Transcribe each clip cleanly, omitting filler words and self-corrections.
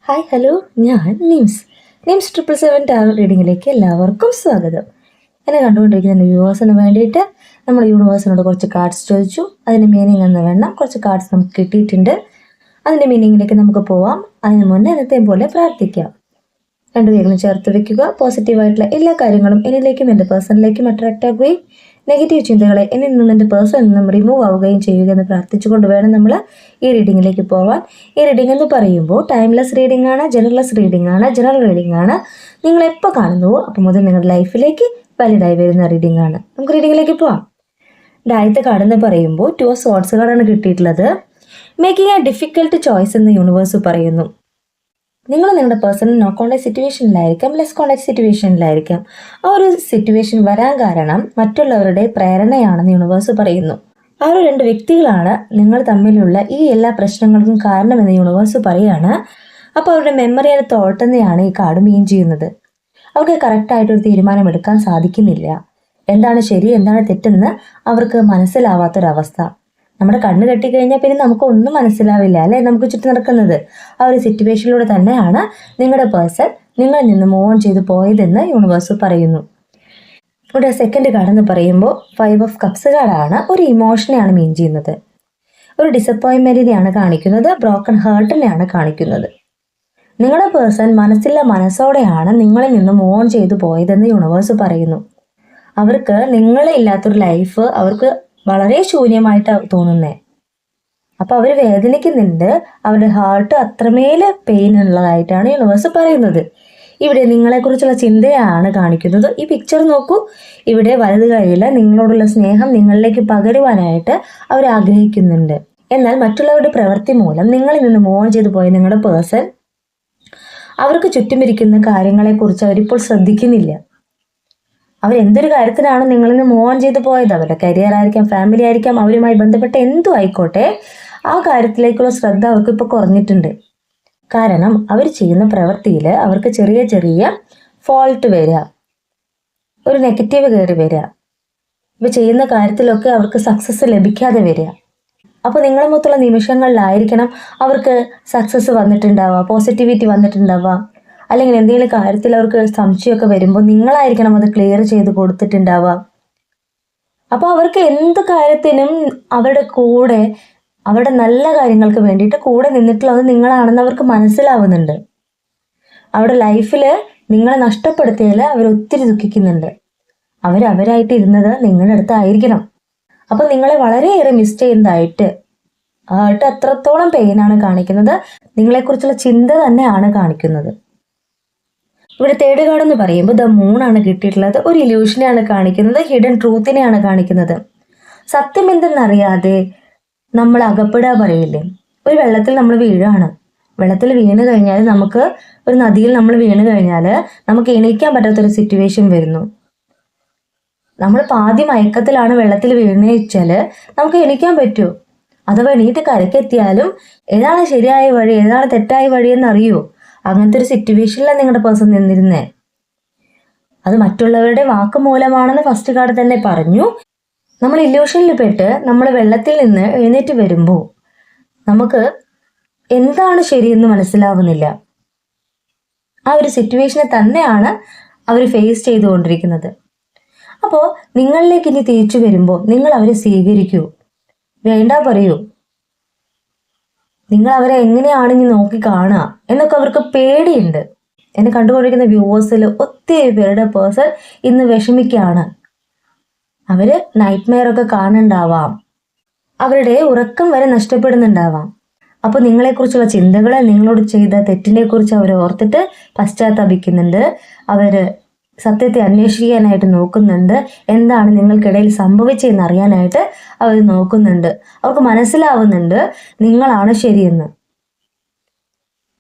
Hi hello, ഞാൻ nymphs 777 tarot റീഡിങ്ങിലേക്ക് എല്ലാവർക്കും സ്വാഗതം. എന്നെ കണ്ടുകൊണ്ടിരിക്കുന്ന വ്യൂവേഴ്സിന് വേണ്ടിയിട്ട് നമ്മൾ യൂണിവേഴ്സിനോട് കുറച്ച് കാർഡ്സ് ചോദിച്ചു. അതിൻ്റെ മീനിങ് എന്ന് വേണം. കുറച്ച് കാർഡ്സ് നമുക്ക് കിട്ടിയിട്ടുണ്ട്. അതിൻ്റെ മീനിങ്ങിലേക്ക് നമുക്ക് പോവാം. അതിന് മുന്നേ എന്നത്തെയും പോലെ പ്രാർത്ഥിക്കാം. രണ്ടു കൈകളും ചേർത്ത് വയ്ക്കുക. പോസിറ്റീവായിട്ടുള്ള എല്ലാ കാര്യങ്ങളും എന്നിലേക്കും എൻ്റെ പേഴ്സണിലേക്കും അട്രാക്റ്റ് ആകുകയും നെഗറ്റീവ് ചിന്തകളെ എന്നിൽ നിന്നും എൻ്റെ പേഴ്സണിൽ നിന്നും റിമൂവ് ആവുകയും ചെയ്യുക എന്ന് പ്രാർത്ഥിച്ചുകൊണ്ട് വേണം നമ്മൾ ഈ റീഡിങ്ങിലേക്ക് പോവാൻ. ഈ റീഡിംഗ് എന്ന് പറയുമ്പോൾ ടൈംലെസ് റീഡിംഗ് ആണ്, ജനറൽ റീഡിംഗ് ആണ്. നിങ്ങൾ എപ്പോൾ കാണുന്നുവോ അപ്പോൾ മുതൽ നിങ്ങളുടെ ലൈഫിലേക്ക് വാലിഡായി വരുന്ന റീഡിംഗ് ആണ്. നമുക്ക് റീഡിങ്ങിലേക്ക് പോവാം. ആദ്യത്തെ കാർഡ് എന്ന് പറയുമ്പോൾ 2 ഓഫ് സോർഡ്സ് കാർഡാണ് കിട്ടിയിട്ടുള്ളത്. മേക്കിംഗ് എ ഡിഫിക്കൽട്ട് ചോയ്സ് എന്ന് യൂണിവേഴ്സ് പറയുന്നു. നിങ്ങൾ നിങ്ങളുടെ പേഴ്സണൽ നോ കോണ്ടാക്ട് സിറ്റുവേഷനിലായിരിക്കാം, ലെസ് കോണ്ടാക്ട് സിറ്റുവേഷനിലായിരിക്കാം. ആ ഒരു സിറ്റുവേഷൻ വരാൻ കാരണം മറ്റുള്ളവരുടെ പ്രേരണയാണെന്ന് യൂണിവേഴ്സ് പറയുന്നു. ആ ഒരു 2 വ്യക്തികളാണ് നിങ്ങൾ തമ്മിലുള്ള ഈ എല്ലാ പ്രശ്നങ്ങൾക്കും കാരണമെന്ന് യൂണിവേഴ്സ് പറയുകയാണ്. അപ്പോൾ അവരുടെ മെമ്മറി ആൻഡ് തോട്ട് തന്നെയാണ് ഈ കാർഡ് മീൻ ചെയ്യുന്നത്. അവർക്ക് കറക്റ്റായിട്ടൊരു തീരുമാനം എടുക്കാൻ സാധിക്കുന്നില്ല. എന്താണ് ശരി എന്താണ് തെറ്റെന്ന് അവർക്ക് മനസ്സിലാവാത്തൊരവസ്ഥ. നമ്മുടെ കണ്ണ് കെട്ടിക്കഴിഞ്ഞാൽ പിന്നെ നമുക്ക് ഒന്നും മനസ്സിലാവില്ല അല്ലേ, നമുക്ക് ചുറ്റും നടക്കുന്നത്. ആ ഒരു സിറ്റുവേഷനിലൂടെ തന്നെയാണ് നിങ്ങളുടെ പേഴ്സൺ നിങ്ങളിൽ നിന്ന് മൂവ് ഓൺ ചെയ്തു പോയതെന്ന് യൂണിവേഴ്സ് പറയുന്നു. ഇവിടെ സെക്കൻഡ് കാർഡ് എന്ന് പറയുമ്പോൾ 5 ഓഫ് കപ്സ് കാർഡാണ്. ഒരു ഇമോഷനെയാണ് മീൻ ചെയ്യുന്നത്. ഒരു ഡിസപ്പോയിൻമെന്റിനെയാണ് കാണിക്കുന്നത്, ബ്രോക്കൺ ഹേർട്ടിനെയാണ് കാണിക്കുന്നത്. നിങ്ങളുടെ പേഴ്സൺ മനസ്സോടെയാണ് നിങ്ങളിൽ നിന്ന് മൂവ് ഓൺ ചെയ്തു പോയതെന്ന് യൂണിവേഴ്സ് പറയുന്നു. അവർക്ക് നിങ്ങളില്ലാത്തൊരു ലൈഫ് അവർക്ക് വളരെ ശൂന്യമായിട്ട് തോന്നുന്നേ. അപ്പൊ അവർ വേദനിക്കുന്നുണ്ട്. അവരുടെ ഹാർട്ട് അത്രമേൽ പെയിൻ ഉള്ളതായിട്ടാണ് യൂണിവേഴ്സ് പറയുന്നത്. ഇവിടെ നിങ്ങളെക്കുറിച്ചുള്ള ചിന്തയാണ് കാണിക്കുന്നത്. ഈ പിക്ചർ നോക്കൂ. ഇവിടെ വലത് കൈയിൽ നിങ്ങളോടുള്ള സ്നേഹം നിങ്ങളിലേക്ക് പകരുവാനായിട്ട് അവർ ആഗ്രഹിക്കുന്നുണ്ട്. എന്നാൽ മറ്റുള്ളവരുടെ പ്രവൃത്തി മൂലം നിങ്ങളിൽ നിന്ന് മൂവ് ഓൺ ചെയ്തു പോയ നിങ്ങളുടെ പേഴ്സൺ അവർക്ക് ചുറ്റുമിരിക്കുന്ന കാര്യങ്ങളെക്കുറിച്ച് അവരിപ്പോൾ ശ്രദ്ധിക്കുന്നില്ല. അവരെന്തൊരു കാര്യത്തിനാണ് നിങ്ങളിൽ നിന്ന് മൂവ് ഓൺ ചെയ്ത് പോയത്, അവരുടെ കരിയർ ആയിരിക്കാം, ഫാമിലി ആയിരിക്കാം, അവരുമായി ബന്ധപ്പെട്ട എന്തും ആയിക്കോട്ടെ, ആ കാര്യത്തിലേക്കുള്ള ശ്രദ്ധ അവർക്ക് ഇപ്പോൾ കുറഞ്ഞിട്ടുണ്ട്. കാരണം അവർ ചെയ്യുന്ന പ്രവൃത്തിയിൽ അവർക്ക് ചെറിയ ചെറിയ ഫോൾട്ട് വരിക, ഒരു നെഗറ്റീവ് കയറി വരിക, ഇവ ചെയ്യുന്ന കാര്യത്തിലൊക്കെ അവർക്ക് സക്സസ് ലഭിക്കാതെ വരിക. അപ്പോൾ നിങ്ങളുടെ മൊത്തമുള്ള നിമിഷങ്ങളിലായിരിക്കണം അവർക്ക് സക്സസ് വന്നിട്ടുണ്ടാവുക, പോസിറ്റിവിറ്റി വന്നിട്ടുണ്ടാവുക. അല്ലെങ്കിൽ എന്തെങ്കിലും കാര്യത്തിൽ അവർക്ക് സംശയമൊക്കെ വരുമ്പോൾ നിങ്ങളായിരിക്കണം അത് ക്ലിയർ ചെയ്ത് കൊടുത്തിട്ടുണ്ടാവുക. അപ്പോൾ അവർക്ക് എന്ത് കാര്യത്തിനും അവരുടെ കൂടെ, അവരുടെ നല്ല കാര്യങ്ങൾക്ക് വേണ്ടിയിട്ട് കൂടെ നിന്നിട്ടുള്ളത് നിങ്ങളാണെന്ന് അവർക്ക് മനസ്സിലാവുന്നുണ്ട്. അവരുടെ ലൈഫിൽ നിങ്ങളെ നഷ്ടപ്പെടുത്തിയതിൽ അവർ ഒത്തിരി ദുഃഖിക്കുന്നുണ്ട്. അവരായിട്ട് ഇരുന്നത് നിങ്ങളുടെ അടുത്തായിരിക്കണം. അപ്പോൾ നിങ്ങളെ വളരെയേറെ മിസ് ചെയ്യുന്നതായിട്ട് ആയിട്ട് അത്രത്തോളം പെയിനാണ് കാണിക്കുന്നത്. നിങ്ങളെക്കുറിച്ചുള്ള ചിന്ത തന്നെയാണ് കാണിക്കുന്നത്. ഇവിടെ തേർഡ് കാർഡ് എന്ന് പറയുമ്പോൾ ദ മൂണാണ് കിട്ടിയിട്ടുള്ളത്. ഒരു ഇല്യൂഷനെയാണ് കാണിക്കുന്നത്, ഹിഡൻ ട്രൂത്തിനെയാണ് കാണിക്കുന്നത്. സത്യം എന്തെന്നറിയാതെ നമ്മൾ അകപ്പെടുക പറയില്ലേ. ഒരു വെള്ളത്തിൽ നമ്മൾ വീഴാണ്. വെള്ളത്തിൽ വീണ് കഴിഞ്ഞാൽ നമുക്ക്, ഒരു നദിയിൽ നമ്മൾ വീണ് കഴിഞ്ഞാൽ നമുക്ക് എണീക്കാൻ പറ്റാത്തൊരു സിറ്റുവേഷൻ വരുന്നു. നമ്മൾ പാതി മയക്കത്തിലാണ് വെള്ളത്തിൽ വീണെന്ന് വെച്ചാൽ നമുക്ക് എണീക്കാൻ പറ്റുമോ? അഥവാ എണീറ്റ് കരക്കെത്തിയാലും ഏതാണ് ശരിയായ വഴി ഏതാണ് തെറ്റായ വഴിയെന്ന് അറിയുമോ? അങ്ങനത്തെ ഒരു സിറ്റുവേഷനിലാണ് നിങ്ങളുടെ പേഴ്സൺ നിന്നിരുന്നേ. അത് മറ്റുള്ളവരുടെ വാക്ക് മൂലമാണെന്ന് ഫസ്റ്റ് കാർഡ് തന്നെ പറഞ്ഞു. നമ്മൾ ഇല്യൂഷനിൽ പെട്ട് നമ്മൾ വെള്ളത്തിൽ നിന്ന് എഴുന്നേറ്റ് വരുമ്പോൾ നമുക്ക് എന്താണ് ശരിയെന്ന് മനസ്സിലാവുന്നില്ല. ആ ഒരു സിറ്റുവേഷനെ തന്നെയാണ് അവർ ഫേസ് ചെയ്തുകൊണ്ടിരിക്കുന്നത്. അപ്പോൾ നിങ്ങളിലേക്ക് ഇനി തിരിച്ചു വരുമ്പോൾ നിങ്ങൾ അവരെ സ്വീകരിക്കൂ, വേണ്ട പറയൂ. നിങ്ങൾ അവരെ എങ്ങനെയാണ് ഇനി നോക്കി കാണുക എന്നൊക്കെ അവർക്ക് പേടിയുണ്ട്. എന്നെ കണ്ടുകൊണ്ടിരിക്കുന്ന വ്യൂവേഴ്സിൽ ഒത്തിരി പേരുടെ പേഴ്സൺ ഇന്ന് വിഷമിക്കുകയാണ്. അവര് നൈറ്റ് മെയർ ഒക്കെ കാണുന്നുണ്ടാവാം, അവരുടെ ഉറക്കം വരെ നഷ്ടപ്പെടുന്നുണ്ടാവാം. അപ്പോൾ നിങ്ങളെക്കുറിച്ചുള്ള ചിന്തകൾ, നിങ്ങളോട് ചെയ്ത തെറ്റിനെ കുറിച്ച് അവർ ഓർത്തിട്ട് പശ്ചാത്താപിക്കുന്നുണ്ട്. അവര് സത്യത്തെ അന്വേഷിക്കാനായിട്ട് നോക്കുന്നുണ്ട്. എന്താണ് നിങ്ങൾക്കിടയിൽ സംഭവിച്ചതെന്ന് അറിയാനായിട്ട് അവർ നോക്കുന്നുണ്ട്. അവർക്ക് മനസ്സിലാവുന്നുണ്ട് നിങ്ങളാണ് ശരിയെന്ന്.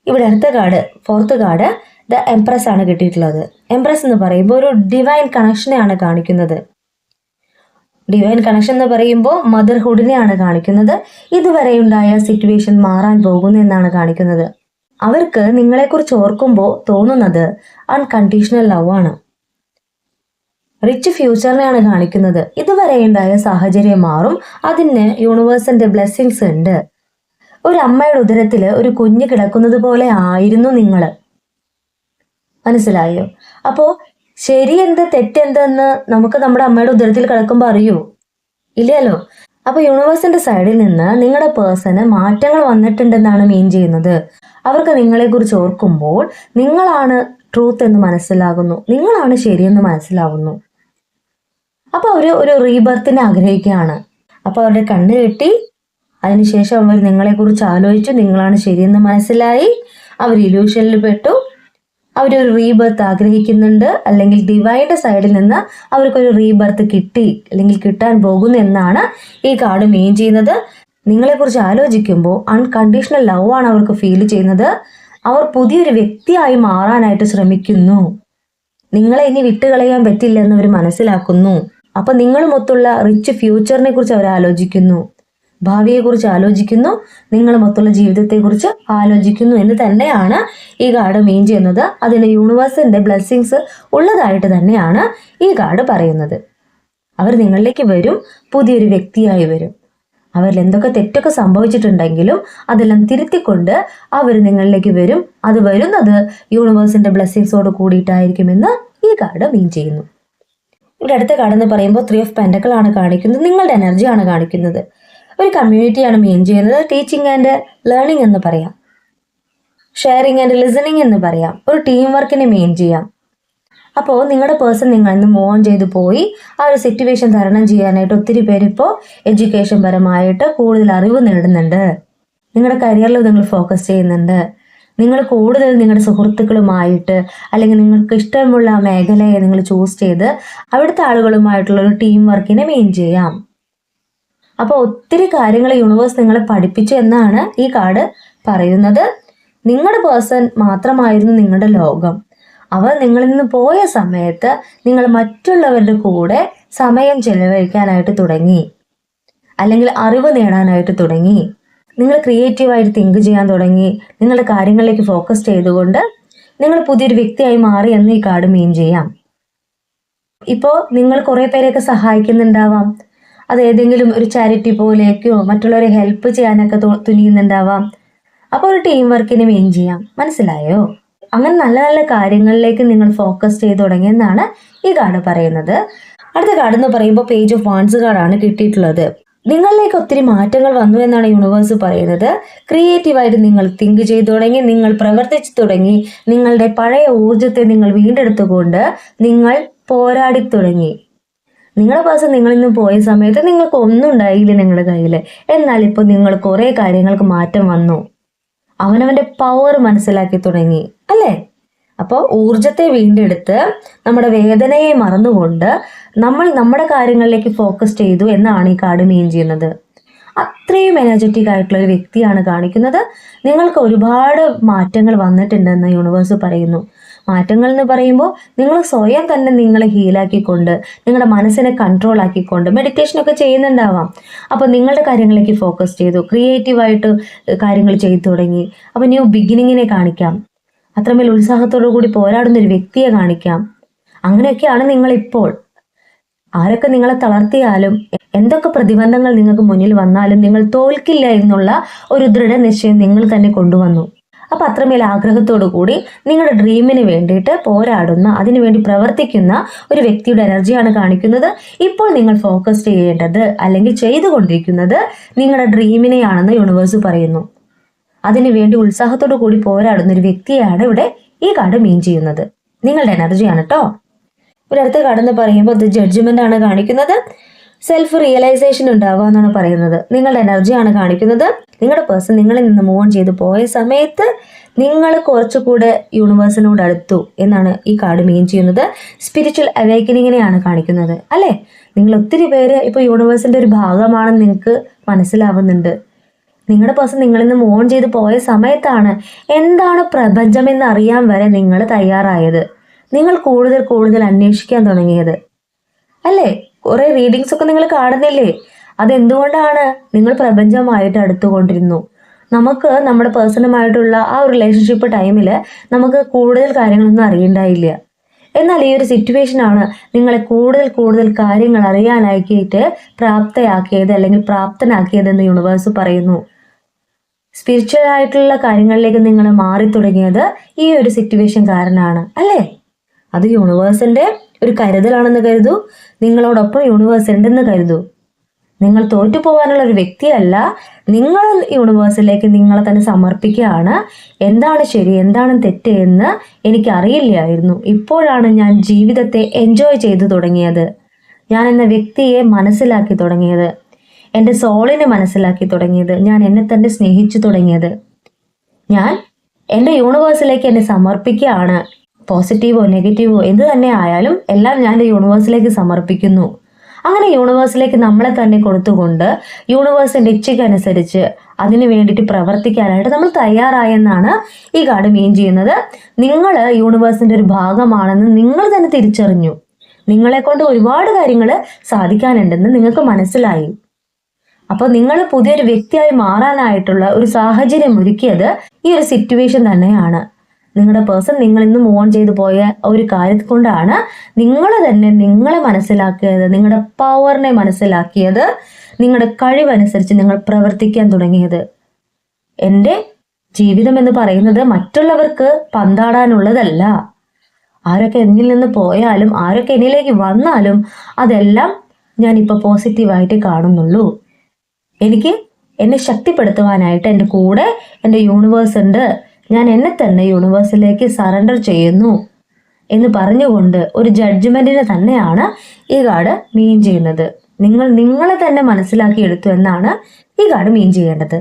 ഇവിടെ അടുത്ത card, fourth card the empress ആണ് കിട്ടിയിട്ടുള്ളത്. എംപ്രസ് എന്ന് പറയുമ്പോൾ ഒരു ഡിവൈൻ കണക്ഷനെയാണ് കാണിക്കുന്നത്. ഡിവൈൻ കണക്ഷൻ എന്ന് പറയുമ്പോൾ മദർഹുഡിനെയാണ് കാണിക്കുന്നത്. ഇതുവരെ ഉണ്ടായ സിറ്റുവേഷൻ മാറാൻ പോകുന്നു എന്നാണ് കാണിക്കുന്നത്. അവർക്ക് നിങ്ങളെക്കുറിച്ച് ഓർക്കുമ്പോൾ തോന്നുന്നത് അൺകണ്ടീഷണൽ ലവ് ആണ്. റിച്ച് ഫ്യൂച്ചറിനെയാണ് കാണിക്കുന്നത്. ഇതുവരെ ഉണ്ടായ സാഹചര്യം മാറും, അതിന് യൂണിവേഴ്സിന്റെ ബ്ലെസ്സിങ്സ് ഉണ്ട്. ഒരു അമ്മയുടെ ഉദരത്തിൽ ഒരു കുഞ്ഞ് കിടക്കുന്നത് പോലെ ആയിരുന്നു നിങ്ങൾ. മനസ്സിലായോ? അപ്പോൾ ശരിയെന്ത് തെറ്റെന്തെന്ന് നമുക്ക് നമ്മുടെ അമ്മയുടെ ഉദരത്തിൽ കിടക്കുമ്പോൾ അറിയൂ? ഇല്ലല്ലോ. അപ്പൊ യൂണിവേഴ്സിന്റെ സൈഡിൽ നിന്ന് നിങ്ങളുടെ പേഴ്സണ് മാറ്റങ്ങൾ വന്നിട്ടുണ്ടെന്നാണ് മീൻ ചെയ്യുന്നത്. അവർക്ക് നിങ്ങളെക്കുറിച്ച് ഓർക്കുമ്പോൾ നിങ്ങളാണ് ട്രൂത്ത് എന്ന് മനസ്സിലാകുന്നു, നിങ്ങളാണ് ശരിയെന്ന് മനസ്സിലാവുന്നു. അപ്പൊ അവര് ഒരു റീബർത്തിനെ ആഗ്രഹിക്കുകയാണ്. അപ്പൊ അവരുടെ കണ്ണ് കെട്ടി, അതിനുശേഷം അവർ നിങ്ങളെക്കുറിച്ച് ആലോചിച്ചു, നിങ്ങളാണ് ശരിയെന്ന് മനസ്സിലായി, അവർ ഇല്യൂഷനിൽ പെട്ടു, അവരൊരു റീബർത്ത് ആഗ്രഹിക്കുന്നുണ്ട്, അല്ലെങ്കിൽ ഡിവൈൻ്റെ സൈഡിൽ നിന്ന് അവർക്കൊരു റീബർത്ത് കിട്ടി അല്ലെങ്കിൽ കിട്ടാൻ പോകുന്നു എന്നാണ് ഈ കാർഡ് മീൻ ചെയ്യുന്നത്. നിങ്ങളെക്കുറിച്ച് ആലോചിക്കുമ്പോൾ അൺകണ്ടീഷണൽ ലവ് ആണ് അവർക്ക് ഫീൽ ചെയ്യുന്നത്. അവർ പുതിയൊരു വ്യക്തിയായി മാറാനായിട്ട് ശ്രമിക്കുന്നു. നിങ്ങളെ ഇനി വിട്ടുകളയാൻ പറ്റില്ല എന്ന് അവർ മനസ്സിലാക്കുന്നു. അപ്പൊ നിങ്ങളുമൊത്തുള്ള റിച്ച് ഫ്യൂച്ചറിനെ കുറിച്ച് അവർ ആലോചിക്കുന്നു, ഭാവിയെക്കുറിച്ച് ആലോചിക്കുന്നു, നിങ്ങളുമൊത്തുള്ള ജീവിതത്തെക്കുറിച്ച് ആലോചിക്കുന്നു എന്ന് തന്നെയാണ് ഈ കാർഡ് മീൻ ചെയ്യുന്നത്. അതിന് യൂണിവേഴ്സിന്റെ ബ്ലെസ്സിങ്സ് ഉള്ളതായിട്ട് തന്നെയാണ് ഈ കാർഡ് പറയുന്നത്. അവർ നിങ്ങളിലേക്ക് വരും, പുതിയൊരു വ്യക്തിയായി വരും. അവരിൽ എന്തൊക്കെ തെറ്റൊക്കെ സംഭവിച്ചിട്ടുണ്ടെങ്കിലും അതെല്ലാം തിരുത്തിക്കൊണ്ട് അവർ നിങ്ങളിലേക്ക് വരും. അത് വരുന്നത് യൂണിവേഴ്സിന്റെ ബ്ലെസ്സിങ്സോട് കൂടിയിട്ടായിരിക്കുമെന്ന് ഈ കാർഡ് മീൻ ചെയ്യുന്നു. ഇവിടെ അടുത്ത കാർഡ് എന്ന് പറയുമ്പോൾ 3 ഓഫ് പെന്റക്കിൾ ആണ് കാണിക്കുന്നത്. നിങ്ങളുടെ എനർജിയാണ് കാണിക്കുന്നത്. ഒരു കമ്മ്യൂണിറ്റിയാണ് മീൻ ചെയ്യുന്നത്. ടീച്ചിങ് ആൻഡ് ലേണിംഗ് എന്ന് പറയാം, ഷെയറിങ് ആൻഡ് ലിസണിങ് എന്ന് പറയാം, ഒരു ടീം വർക്കിനെ മീൻ ചെയ്യാം. അപ്പോൾ നിങ്ങളുടെ പേഴ്സൺ നിങ്ങളിൽ നിന്ന് മൂവ് ഓൺ ചെയ്തു പോയി. ആ ഒരു സിറ്റുവേഷൻ തരണം ചെയ്യാനായിട്ട് ഒത്തിരി പേര് ഇപ്പോൾ എഡ്യൂക്കേഷൻ പരമായിട്ട് കൂടുതൽ അറിവ് നേടുന്നുണ്ട്. നിങ്ങളുടെ കരിയറിൽ നിങ്ങൾ ഫോക്കസ് ചെയ്യുന്നുണ്ട്. നിങ്ങൾ കൂടുതൽ നിങ്ങളുടെ സുഹൃത്തുക്കളുമായിട്ട് അല്ലെങ്കിൽ നിങ്ങൾക്ക് ഇഷ്ടമുള്ള മേഖലയെ നിങ്ങൾ ചൂസ് ചെയ്ത് അവിടുത്തെ ആളുകളുമായിട്ടുള്ള ഒരു ടീം വർക്കിനെ മീൻ ചെയ്യാം. അപ്പോൾ ഒത്തിരി കാര്യങ്ങൾ യൂണിവേഴ്സ് നിങ്ങളെ പഠിപ്പിച്ചു എന്നാണ് ഈ കാർഡ് പറയുന്നത്. നിങ്ങളുടെ പേഴ്സൺ മാത്രമായിരുന്നു നിങ്ങളുടെ ലോകം. അവർ നിങ്ങളിൽ നിന്ന് പോയ സമയത്ത് നിങ്ങൾ മറ്റുള്ളവരുടെ കൂടെ സമയം ചെലവഴിക്കാനായിട്ട് തുടങ്ങി, അല്ലെങ്കിൽ അറിവ് നേടാനായിട്ട് തുടങ്ങി. നിങ്ങൾ ക്രിയേറ്റീവായിട്ട് തിങ്ക് ചെയ്യാൻ തുടങ്ങി. നിങ്ങളുടെ കാര്യങ്ങളിലേക്ക് ഫോക്കസ് ചെയ്തുകൊണ്ട് നിങ്ങൾ പുതിയൊരു വ്യക്തിയായി മാറി എന്ന് ഈ കാർഡ് മീൻ ചെയ്യാം. ഇപ്പോൾ നിങ്ങൾ കുറേ പേരെയൊക്കെ സഹായിക്കുന്നുണ്ടാവാം. അത് ഏതെങ്കിലും ഒരു ചാരിറ്റി പോലെയൊക്കെയോ മറ്റുള്ളവരെ ഹെൽപ്പ് ചെയ്യാനൊക്കെ തുനിയുന്നുണ്ടാവാം. അപ്പോൾ ഒരു ടീം വർക്കിന് മീൻ ചെയ്യാം. മനസ്സിലായോ? അങ്ങനെ നല്ല നല്ല കാര്യങ്ങളിലേക്ക് നിങ്ങൾ ഫോക്കസ് ചെയ്ത് തുടങ്ങിയെന്നാണ് ഈ കാർഡ് പറയുന്നത്. അടുത്ത കാർഡ് എന്ന് പറയുമ്പോൾ പേജ് ഓഫ് വാൻസ് കാർഡാണ് കിട്ടിയിട്ടുള്ളത്. നിങ്ങളിലേക്ക് ഒത്തിരി മാറ്റങ്ങൾ വന്നു എന്നാണ് യൂണിവേഴ്സ് പറയുന്നത്. ക്രിയേറ്റീവായിട്ട് നിങ്ങൾ തിങ്ക് ചെയ്തു തുടങ്ങി, നിങ്ങൾ പ്രവർത്തിച്ചു തുടങ്ങി. നിങ്ങളുടെ പഴയ ഊർജത്തെ നിങ്ങൾ വീണ്ടെടുത്തുകൊണ്ട് നിങ്ങൾ പോരാടി തുടങ്ങി. നിങ്ങളുടെ പേഴ്സൺ നിങ്ങളിൽ നിന്ന് പോയ സമയത്ത് നിങ്ങൾക്ക് ഒന്നും ഉണ്ടായില്ല നിങ്ങളുടെ കയ്യിൽ. എന്നാൽ ഇപ്പോൾ നിങ്ങൾ കുറേ കാര്യങ്ങൾക്ക് മാറ്റം വന്നു. അവനവന്റെ പവർ മനസ്സിലാക്കി തുടങ്ങി അല്ലേ? അപ്പോൾ ഊർജത്തെ വീണ്ടെടുത്ത് നമ്മുടെ വേദനയെ മറന്നുകൊണ്ട് നമ്മൾ നമ്മുടെ കാര്യങ്ങളിലേക്ക് ഫോക്കസ് ചെയ്തു എന്നാണ് ഈ കാർഡ് മീൻ ചെയ്യുന്നത്. അത്രയും എനർജറ്റിക് ആയിട്ടുള്ള ഒരു വ്യക്തിയാണ് കാണിക്കുന്നത്. നിങ്ങൾക്ക് ഒരുപാട് മാറ്റങ്ങൾ വന്നിട്ടുണ്ടെന്ന് യൂണിവേഴ്സ് പറയുന്നു. മാറ്റങ്ങൾ എന്ന് പറയുമ്പോൾ നിങ്ങൾ സ്വയം തന്നെ നിങ്ങളെ ഹീലാക്കിക്കൊണ്ട് നിങ്ങളുടെ മനസ്സിനെ കൺട്രോൾ ആക്കിക്കൊണ്ട് മെഡിറ്റേഷനൊക്കെ ചെയ്യുന്നുണ്ടാവാം. അപ്പോൾ നിങ്ങളുടെ കാര്യങ്ങളിലേക്ക് ഫോക്കസ് ചെയ്തു, ക്രിയേറ്റീവായിട്ട് കാര്യങ്ങൾ ചെയ്തു തുടങ്ങി. അപ്പോൾ ന്യൂ ബിഗിനിങ്ങിനെ കാണിക്കാം. അത്രമേൽ ഉത്സാഹത്തോടു കൂടി പോരാടുന്ന ഒരു വ്യക്തിയെ കാണിക്കാം. അങ്ങനെയൊക്കെയാണ് നിങ്ങളിപ്പോൾ. ആരൊക്കെ നിങ്ങളെ തളർത്തിയാലും എന്തൊക്കെ പ്രതിബന്ധങ്ങൾ നിങ്ങൾക്ക് മുന്നിൽ വന്നാലും നിങ്ങൾ തോൽക്കില്ല എന്നുള്ള ഒരു ദൃഢനിശ്ചയം നിങ്ങൾ തന്നെ കൊണ്ടുവന്നു. അപ്പം അത്രമേൽ ആഗ്രഹത്തോടു കൂടി നിങ്ങളുടെ ഡ്രീമിന് വേണ്ടിയിട്ട് പോരാടുന്ന, അതിനുവേണ്ടി പ്രവർത്തിക്കുന്ന ഒരു വ്യക്തിയുടെ എനർജിയാണ് കാണിക്കുന്നത്. ഇപ്പോൾ നിങ്ങൾ ഫോക്കസ് ചെയ്യേണ്ടത് അല്ലെങ്കിൽ ചെയ്തുകൊണ്ടിരിക്കുന്നത് നിങ്ങളുടെ ഡ്രീമിനെയാണെന്ന് യൂണിവേഴ്സ് പറയുന്നു. അതിനുവേണ്ടി ഉത്സാഹത്തോടു കൂടി പോരാടുന്ന ഒരു വ്യക്തിയാണ് ഇവിടെ ഈ കാർഡ് മീൻ ചെയ്യുന്നത്. നിങ്ങളുടെ എനർജിയാണ് കേട്ടോ. ഒരു അടുത്ത കാർഡ് എന്ന് പറയുമ്പോൾ ഇത് ജഡ്ജ്മെന്റ് ആണ് കാണിക്കുന്നത്. സെൽഫ് റിയലൈസേഷൻ ഉണ്ടാവുക എന്നാണ് പറയുന്നത്. നിങ്ങളുടെ എനർജിയാണ് കാണിക്കുന്നത്. നിങ്ങളുടെ പേഴ്സൺ നിങ്ങളിൽ നിന്ന് മൂവ് ഓൺ ചെയ്ത് പോയ സമയത്ത് നിങ്ങൾ കുറച്ചുകൂടെ യൂണിവേഴ്സിനോട് അടുത്തു എന്നാണ് ഈ കാർഡ് മീൻ ചെയ്യുന്നത്. സ്പിരിച്വൽ അവേക്കനിങ്ങിനെയാണ് കാണിക്കുന്നത് അല്ലേ? നിങ്ങൾ ഒത്തിരി പേര് ഇപ്പോൾ യൂണിവേഴ്സിന്റെ ഒരു ഭാഗമാണെന്ന് നിങ്ങൾക്ക് മനസ്സിലാവുന്നുണ്ട്. നിങ്ങളുടെ പേഴ്സൺ നിങ്ങളിൽ നിന്ന് മൂവ് ഓൺ ചെയ്ത് പോയ സമയത്താണ് എന്താണ് പ്രപഞ്ചമെന്ന് അറിയാൻ വരെ നിങ്ങൾ തയ്യാറായത്. നിങ്ങൾ കൂടുതൽ കൂടുതൽ അന്വേഷിക്കാൻ തുടങ്ങിയത് അല്ലേ? കുറെ റീഡിങ്സ് ഒക്കെ നിങ്ങൾ കാണുന്നില്ലേ? അതെന്തുകൊണ്ടാണ്? നിങ്ങൾ പ്രപഞ്ചമായിട്ട് അടുത്തുകൊണ്ടിരുന്നു. നമുക്ക് നമ്മുടെ പേഴ്സണുമായിട്ടുള്ള ആ ഒരു റിലേഷൻഷിപ്പ് ടൈമിൽ നമുക്ക് കൂടുതൽ കാര്യങ്ങളൊന്നും അറിയണ്ടായില്ല. എന്നാൽ ഈ ഒരു സിറ്റുവേഷനാണ് നിങ്ങളെ കൂടുതൽ കൂടുതൽ കാര്യങ്ങൾ അറിയാനാക്കിയിട്ട് പ്രാപ്തയാക്കിയത് അല്ലെങ്കിൽ പ്രാപ്തനാക്കിയതെന്ന് യൂണിവേഴ്സ് പറയുന്നു. സ്പിരിച്വൽ ആയിട്ടുള്ള കാര്യങ്ങളിലേക്ക് നിങ്ങൾ മാറി തുടങ്ങിയത് ഈ ഒരു സിറ്റുവേഷൻ കാരണമാണ് അല്ലേ? അത് യൂണിവേഴ്സിന്റെ ഒരു കരുതലാണെന്ന് കരുതൂ. നിങ്ങളോടൊപ്പം യൂണിവേഴ്സ് ഉണ്ടെന്ന് കരുതൂ. നിങ്ങൾ തോറ്റു പോകാനുള്ള ഒരു വ്യക്തിയല്ല. നിങ്ങൾ യൂണിവേഴ്സിലേക്ക് നിങ്ങളെ തന്നെ സമർപ്പിക്കുകയാണ്. എന്താണ് ശരി, എന്താണ് തെറ്റ് എന്ന് എനിക്കറിയില്ലായിരുന്നു. ഇപ്പോഴാണ് ഞാൻ ജീവിതത്തെ എൻജോയ് ചെയ്തു തുടങ്ങിയത്. ഞാൻ എന്ന വ്യക്തിയെ മനസ്സിലാക്കി തുടങ്ങിയത്, എൻ്റെ സോളിനെ മനസ്സിലാക്കി തുടങ്ങിയത്, ഞാൻ എന്നെ തന്നെ സ്നേഹിച്ചു തുടങ്ങിയത്. ഞാൻ എൻ്റെ യൂണിവേഴ്സിലേക്ക് എന്നെ സമർപ്പിക്കുകയാണ്. പോസിറ്റീവോ നെഗറ്റീവോ എന്ത് തന്നെ ആയാലും എല്ലാം ഞാൻ യൂണിവേഴ്സിലേക്ക് സമർപ്പിക്കുന്നു. അങ്ങനെ യൂണിവേഴ്സിലേക്ക് നമ്മളെ തന്നെ കൊടുത്തുകൊണ്ട് യൂണിവേഴ്സിന്റെ ഇച്ഛയ്ക്കനുസരിച്ച് അതിനു വേണ്ടിയിട്ട് പ്രവർത്തിക്കാനായിട്ട് നമ്മൾ തയ്യാറായെന്നാണ് ഈ കാർഡ് മീൻ ചെയ്യുന്നത്. നിങ്ങൾ യൂണിവേഴ്സിന്റെ ഒരു ഭാഗമാണെന്ന് നിങ്ങൾ തന്നെ തിരിച്ചറിഞ്ഞു. നിങ്ങളെ കൊണ്ട് ഒരുപാട് കാര്യങ്ങൾ സാധിക്കാനുണ്ടെന്ന് നിങ്ങൾക്ക് മനസ്സിലായി. അപ്പൊ നിങ്ങൾ പുതിയൊരു വ്യക്തിയായി മാറാനായിട്ടുള്ള ഒരു സാഹചര്യം ഒരുക്കിയത് ഈ ഒരു സിറ്റുവേഷൻ തന്നെയാണ്. നിങ്ങളുടെ പേഴ്സൺ നിങ്ങൾ ഇന്ന് മൂവ് ഓൺ ചെയ്തു പോയ ഒരു കാര്യം കൊണ്ടാണ് നിങ്ങൾ തന്നെ നിങ്ങളെ മനസ്സിലാക്കിയത്, നിങ്ങളുടെ പവറിനെ മനസ്സിലാക്കിയത്, നിങ്ങളുടെ കഴിവനുസരിച്ച് നിങ്ങൾ പ്രവർത്തിക്കാൻ തുടങ്ങിയത്. എൻ്റെ ജീവിതം എന്ന് പറയുന്നത് മറ്റുള്ളവർക്ക് പന്താടാനുള്ളതല്ല. ആരൊക്കെ എന്നിൽ നിന്ന് പോയാലും ആരൊക്കെ എന്നിലേക്ക് വന്നാലും അതെല്ലാം ഞാനിപ്പോൾ പോസിറ്റീവായിട്ട് കാണുന്നുള്ളൂ. എനിക്ക് എന്നെ ശക്തിപ്പെടുത്തുവാനായിട്ട് എൻ്റെ കൂടെ എൻ്റെ യൂണിവേഴ്സ് ഉണ്ട്. ഞാൻ എന്നെ തന്നെ യൂണിവേഴ്സിലേക്ക് സറണ്ടർ ചെയ്യുന്നു എന്ന് പറഞ്ഞുകൊണ്ട് ഒരു ജഡ്ജ്മെന്റിനെ തന്നെയാണ് ഈ കാർഡ് മീൻ ചെയ്യുന്നത്. നിങ്ങൾ നിങ്ങളെ തന്നെ മനസ്സിലാക്കിയെടുത്തു എന്നാണ് ഈ കാർഡ് മീൻ ചെയ്യേണ്ടത്.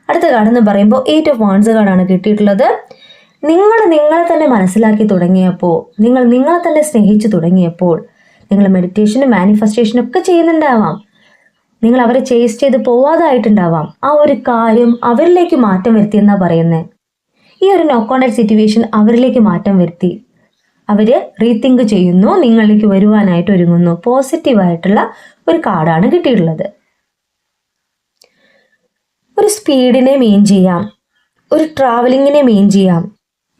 അടുത്ത കാർഡ് എന്ന് പറയുമ്പോൾ 8 ഓഫ് വാൻഡ്സ് കാർഡാണ് കിട്ടിയിട്ടുള്ളത്. നിങ്ങൾ നിങ്ങളെ തന്നെ മനസ്സിലാക്കി തുടങ്ങിയപ്പോൾ, നിങ്ങൾ നിങ്ങളെ തന്നെ സ്നേഹിച്ചു തുടങ്ങിയപ്പോൾ, നിങ്ങൾ മെഡിറ്റേഷനും മാനിഫെസ്റ്റേഷനും ഒക്കെ ചെയ്യുന്നുണ്ടാവാം. നിങ്ങൾ അവരെ ചേസ് ചെയ്ത് പോവാതായിട്ടുണ്ടാവാം. ആ ഒരു കാര്യം അവരിലേക്ക് മാറ്റം വരുത്തി എന്നാ പറയുന്നത്. ഈ ഒരു നോ കോണ്ടാക്ട് സിറ്റുവേഷൻ അവരിലേക്ക് മാറ്റം വരുത്തി. അവര് റീതിങ്ക് ചെയ്യുന്നു, നിങ്ങളിലേക്ക് വരുവാനായിട്ട് ഒരുങ്ങുന്നു. പോസിറ്റീവായിട്ടുള്ള ഒരു കാർഡാണ് കിട്ടിയിട്ടുള്ളത്. ഒരു സ്പീഡിനെ മീൻ ചെയ്യാം, ഒരു ട്രാവലിങ്ങിനെ മീൻ ചെയ്യാം,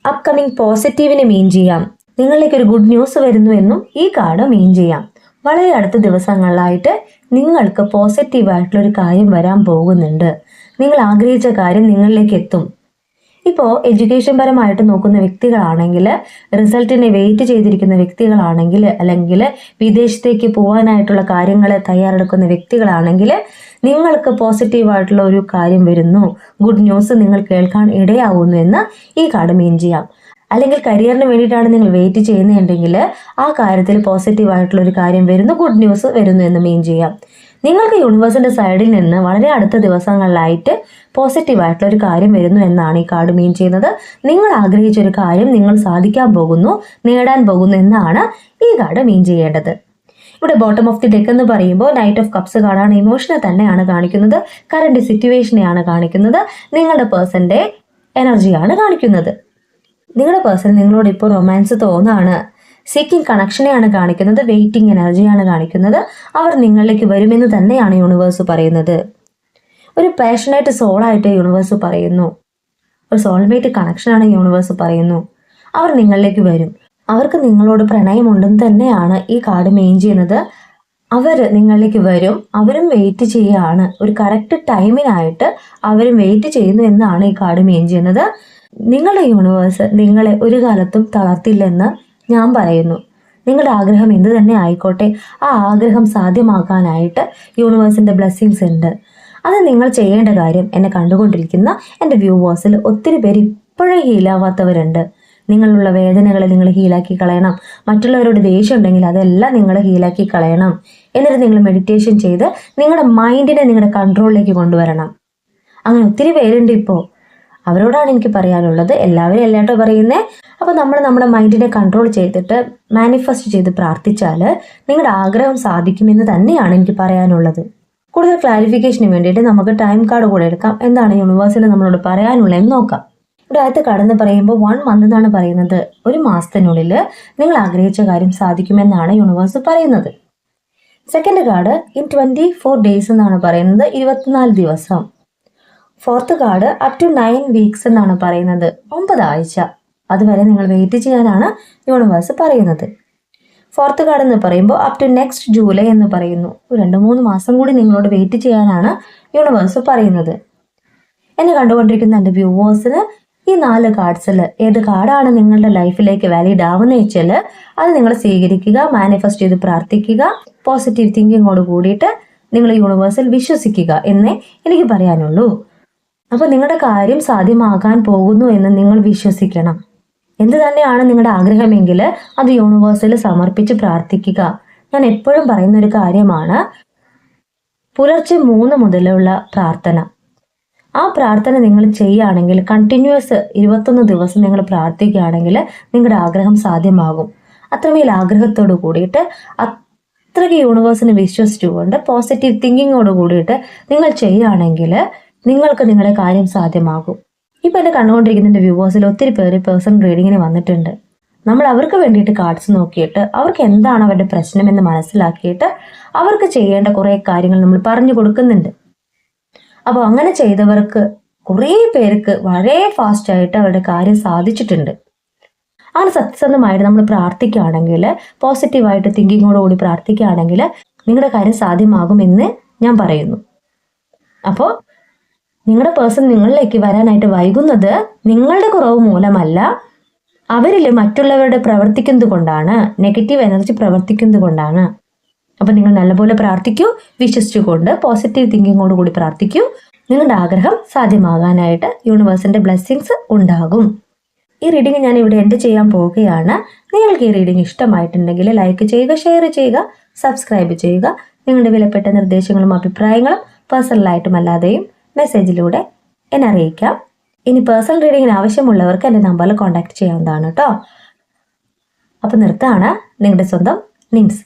അപ്കമിങ് പോസിറ്റീവിനെ മീൻ ചെയ്യാം. നിങ്ങളിലേക്ക് ഒരു ഗുഡ് ന്യൂസ് വരുന്നു എന്നും ഈ കാർഡ് മീൻ ചെയ്യാം. വളരെ അടുത്ത ദിവസങ്ങളിലായിട്ട് നിങ്ങൾക്ക് പോസിറ്റീവായിട്ടുള്ള ഒരു കാര്യം വരാൻ പോകുന്നുണ്ട്. നിങ്ങൾ ആഗ്രഹിച്ച കാര്യം നിങ്ങളിലേക്ക് എത്തും. ഇപ്പോൾ എഡ്യൂക്കേഷൻ പരമായിട്ട് നോക്കുന്ന വ്യക്തികളാണെങ്കിൽ, റിസൾട്ടിനെ വെയിറ്റ് ചെയ്തിരിക്കുന്ന വ്യക്തികളാണെങ്കിൽ, അല്ലെങ്കിൽ വിദേശത്തേക്ക് പോകാനായിട്ടുള്ള കാര്യങ്ങൾ തയ്യാറെടുക്കുന്ന വ്യക്തികളാണെങ്കിൽ നിങ്ങൾക്ക് പോസിറ്റീവായിട്ടുള്ള ഒരു കാര്യം വരുന്നു, ഗുഡ് ന്യൂസ് നിങ്ങൾ കേൾക്കാൻ ഇടയാവുന്നു എന്ന് ഈ കാർഡ് മീൻ ചെയ്യാം. അല്ലെങ്കിൽ കരിയറിന് വേണ്ടിയിട്ടാണ് നിങ്ങൾ വെയിറ്റ് ചെയ്യുന്നുണ്ടെങ്കിൽ ആ കാര്യത്തിൽ പോസിറ്റീവായിട്ടുള്ള ഒരു കാര്യം വരുന്നു, ഗുഡ് ന്യൂസ് വരുന്നു എന്ന് മീൻ ചെയ്യാം. നിങ്ങൾക്ക് യൂണിവേഴ്സിന്റെ സൈഡിൽ നിന്ന് വളരെ അടുത്ത ദിവസങ്ങളിലായിട്ട് പോസിറ്റീവായിട്ടുള്ള ഒരു കാര്യം വരുന്നു എന്നാണ് ഈ കാർഡ് മീൻ ചെയ്യുന്നത്. നിങ്ങൾ ആഗ്രഹിച്ച ഒരു കാര്യം നിങ്ങൾ സാധിക്കാൻ പോകുന്നു, നേടാൻ പോകുന്നു എന്നാണ് ഈ കാർഡ് മീൻ ചെയ്യേണ്ടത്. ഇവിടെ ബോട്ടം ഓഫ് ദി ഡെക്ക് എന്ന് പറയുമ്പോൾ നൈറ്റ് ഓഫ് കപ്സ് കാർഡാണ്. ഇമോഷനെ തന്നെയാണ് കാണിക്കുന്നത്, കറന്റ് സിറ്റുവേഷനെയാണ് കാണിക്കുന്നത്, നിങ്ങളുടെ പേഴ്സന്റെ എനർജിയാണ് കാണിക്കുന്നത്. നിങ്ങളുടെ പേഴ്സൺ നിങ്ങളോട് ഇപ്പോൾ റൊമാൻസ് തോന്നാണ്, സീക്കിംഗ് കണക്ഷനെയാണ് കാണിക്കുന്നത്, വെയിറ്റിംഗ് എനർജിയാണ് കാണിക്കുന്നത്. അവർ നിങ്ങളിലേക്ക് വരുമെന്ന് തന്നെയാണ് യൂണിവേഴ്സ് പറയുന്നത്. ഒരു പാഷനേറ്റ് സോളായിട്ട് യൂണിവേഴ്സ് പറയുന്നു, ഒരു സോൾമേറ്റ് കണക്ഷനാണ് യൂണിവേഴ്സ് പറയുന്നു. അവർ നിങ്ങളിലേക്ക് വരും. അവർക്ക് നിങ്ങളോട് പ്രണയമുണ്ടെന്ന് തന്നെയാണ് ഈ കാർഡ് മെയിൻ ചെയ്യുന്നത്. അവർ നിങ്ങളിലേക്ക് വരും, അവരും വെയിറ്റ് ചെയ്യുകയാണ്. ഒരു കറക്റ്റ് ടൈമിനായിട്ട് അവരും വെയിറ്റ് ചെയ്യുന്നു എന്നാണ് ഈ കാർഡ് മെയിൻ ചെയ്യുന്നത്. നിങ്ങളുടെ യൂണിവേഴ്സ് നിങ്ങളെ ഒരു കാലത്തും തളർത്തില്ലെന്ന് ഞാൻ പറയുന്നു. നിങ്ങളുടെ ആഗ്രഹം എന്ത് തന്നെ ആയിക്കോട്ടെ, ആ ആഗ്രഹം സാധ്യമാക്കാനായിട്ട് യൂണിവേഴ്സിന്റെ ബ്ലെസ്സിങ്സ് ഉണ്ട്. അത് നിങ്ങൾ ചെയ്യേണ്ട കാര്യം, എന്നെ കണ്ടുകൊണ്ടിരിക്കുന്ന എൻ്റെ വ്യൂവേഴ്സിൽ ഒത്തിരി പേര് ഇപ്പോഴും ഹീലാവാത്തവരുണ്ട്. നിങ്ങളുള്ള വേദനകളെ നിങ്ങൾ ഹീലാക്കി കളയണം. മറ്റുള്ളവരോട് ദേഷ്യം ഉണ്ടെങ്കിൽ അതെല്ലാം നിങ്ങൾ ഹീലാക്കി കളയണം. എന്നിട്ട് നിങ്ങൾ മെഡിറ്റേഷൻ ചെയ്ത് നിങ്ങളുടെ മൈൻഡിനെ നിങ്ങളുടെ കൺട്രോളിലേക്ക് കൊണ്ടുവരണം. അങ്ങനെ ഒത്തിരി പേരുണ്ട് ഇപ്പോൾ. അവരോടാണ് എനിക്ക് പറയാനുള്ളത്. എല്ലാവരും എല്ലാട്ടോ പറയുന്നേ. അപ്പോൾ നമ്മൾ നമ്മുടെ മൈൻഡിനെ കൺട്രോൾ ചെയ്തിട്ട് മാനിഫെസ്റ്റ് ചെയ്ത് പ്രാർത്ഥിച്ചാൽ നിങ്ങളുടെ ആഗ്രഹം സാധിക്കുമെന്ന് തന്നെയാണ് എനിക്ക് പറയാനുള്ളത്. കൂടുതൽ ക്ലാരിഫിക്കേഷന് വേണ്ടിയിട്ട് നമുക്ക് ടൈം കാർഡ് കൂടെ എടുക്കാം. എന്താണ് യൂണിവേഴ്സിന് നമ്മളോട് പറയാനുള്ളതെന്ന് നോക്കാം. ഇവിടെ ആദ്യത്തെ കാർഡ് എന്ന് പറയുമ്പോൾ 1 മന്ത് എന്നാണ് പറയുന്നത്. ഒരു മാസത്തിനുള്ളിൽ നിങ്ങൾ ആഗ്രഹിച്ച കാര്യം സാധിക്കുമെന്നാണ് യൂണിവേഴ്സ് പറയുന്നത്. സെക്കൻഡ് കാർഡ് ഇൻ 24 ഡേയ്സ് എന്നാണ് പറയുന്നത്, 24 ദിവസം. Fourth card up to 9 weeks എന്നാണ് പറയുന്നത്, 9 ആഴ്ച. അതുവരെ നിങ്ങൾ വെയിറ്റ് ചെയ്യാനാണ് യൂണിവേഴ്സ് പറയുന്നത്. ഫോർത്ത് കാർഡ് എന്ന് പറയുമ്പോൾ അപ് ടു നെക്സ്റ്റ് ജൂലൈ എന്ന് പറയുന്നു. 2-3 മാസം കൂടി നിങ്ങളോട് വെയിറ്റ് ചെയ്യാനാണ് യൂണിവേഴ്സ് പറയുന്നത്. എന്നെ കണ്ടുകൊണ്ടിരിക്കുന്ന എൻ്റെ വ്യൂവേഴ്സിന് ഈ 4 കാർഡ്സിൽ ഏത് കാർഡാണ് നിങ്ങളുടെ ലൈഫിലേക്ക് വാലിഡ് ആവുന്ന വെച്ചാൽ അത് നിങ്ങൾ സ്വീകരിക്കുക, മാനിഫെസ്റ്റ് ചെയ്ത് പ്രാർത്ഥിക്കുക, പോസിറ്റീവ് തിങ്കിങ്ങോട് കൂടിയിട്ട് നിങ്ങൾ യൂണിവേഴ്സിൽ വിശ്വസിക്കുക എന്നേ എനിക്ക് പറയാനുള്ളൂ. അപ്പോൾ നിങ്ങളുടെ കാര്യം സാധ്യമാകാൻ പോകുന്നു എന്ന് നിങ്ങൾ വിശ്വസിക്കണം. എന്ത് തന്നെയാണ് നിങ്ങളുടെ ആഗ്രഹമെങ്കിൽ അത് യൂണിവേഴ്സിൽ സമർപ്പിച്ച് പ്രാർത്ഥിക്കുക. ഞാൻ എപ്പോഴും പറയുന്ന ഒരു കാര്യമാണ് പുലർച്ചെ 3 മുതലുള്ള പ്രാർത്ഥന. ആ പ്രാർത്ഥന നിങ്ങൾ ചെയ്യുകയാണെങ്കിൽ കണ്ടിന്യൂസ് 21 ദിവസം നിങ്ങൾ പ്രാർത്ഥിക്കുകയാണെങ്കിൽ നിങ്ങളുടെ ആഗ്രഹം സാധ്യമാകും. അത്രമേൽ ആഗ്രഹത്തോട് കൂടിയിട്ട് അത്രയ്ക്ക് യൂണിവേഴ്സിനെ വിശ്വസിച്ചുകൊണ്ട് പോസിറ്റീവ് തിങ്കിങ്ങോട് കൂടിയിട്ട് നിങ്ങൾ ചെയ്യുകയാണെങ്കിൽ നിങ്ങൾക്ക് നിങ്ങളുടെ കാര്യം സാധ്യമാകും. ഇപ്പം എന്നെ കണ്ടുകൊണ്ടിരിക്കുന്ന വ്യൂവേഴ്സിൽ ഒത്തിരി പേര് പേഴ്സണൽ റീഡിങ്ങിന് വന്നിട്ടുണ്ട്. നമ്മൾ അവർക്ക് വേണ്ടിയിട്ട് കാർഡ്സ് നോക്കിയിട്ട് അവർക്ക് എന്താണ് അവരുടെ പ്രശ്നമെന്ന് മനസ്സിലാക്കിയിട്ട് അവർക്ക് ചെയ്യേണ്ട കുറേ കാര്യങ്ങൾ നമ്മൾ പറഞ്ഞു കൊടുക്കുന്നുണ്ട്. അപ്പോൾ അങ്ങനെ ചെയ്തവർക്ക് കുറേ പേർക്ക് വളരെ ഫാസ്റ്റായിട്ട് അവരുടെ കാര്യം സാധിച്ചിട്ടുണ്ട്. അങ്ങനെ സത്യസന്ധമായിട്ട് നമ്മൾ പ്രാർത്ഥിക്കുകയാണെങ്കിൽ, പോസിറ്റീവായിട്ട് തിങ്കിങ്ങോടുകൂടി പ്രാർത്ഥിക്കുകയാണെങ്കിൽ നിങ്ങളുടെ കാര്യം സാധ്യമാകുമെന്ന് ഞാൻ പറയുന്നു. അപ്പോൾ നിങ്ങളുടെ പേഴ്സൺ നിങ്ങളിലേക്ക് വരാനായിട്ട് വൈകുന്നത് നിങ്ങളുടെ കുറവ് മൂലമല്ല, അവരിൽ മറ്റുള്ളവരുടെ പ്രവർത്തിക്കുന്നത് കൊണ്ടാണ്, നെഗറ്റീവ് എനർജി പ്രവർത്തിക്കുന്നത് കൊണ്ടാണ്. അപ്പം നിങ്ങൾ നല്ലപോലെ പ്രാർത്ഥിക്കൂ, വിശ്വസിച്ചുകൊണ്ട് പോസിറ്റീവ് തിങ്കിങ്ങോട് കൂടി പ്രാർത്ഥിക്കൂ. നിങ്ങളുടെ ആഗ്രഹം സാധ്യമാകാനായിട്ട് യൂണിവേഴ്സിന്റെ ബ്ലെസ്സിങ്സ് ഉണ്ടാകും. ഈ റീഡിംഗ് ഞാൻ ഇവിടെ എൻഡ് ചെയ്യാൻ പോവുകയാണ്. നിങ്ങൾക്ക് ഈ റീഡിംഗ് ഇഷ്ടമായിട്ടുണ്ടെങ്കിൽ ലൈക്ക് ചെയ്യുക, ഷെയർ ചെയ്യുക, സബ്സ്ക്രൈബ് ചെയ്യുക. നിങ്ങളുടെ വിലപ്പെട്ട നിർദ്ദേശങ്ങളും അഭിപ്രായങ്ങളും പേഴ്സണലായിട്ടും അല്ലാതെയും മെസ്സേജിലൂടെ എന്നെ അറിയിക്കാം. ഇനി പേഴ്സണൽ റീഡിങ്ങിന് ആവശ്യമുള്ളവർക്ക് എൻ്റെ നമ്പറിൽ കോൺടാക്ട് ചെയ്യാവുന്നതാണ് കേട്ടോ. അപ്പോൾ നിർത്താണ് നിങ്ങളുടെ സ്വന്തം നിംസ്.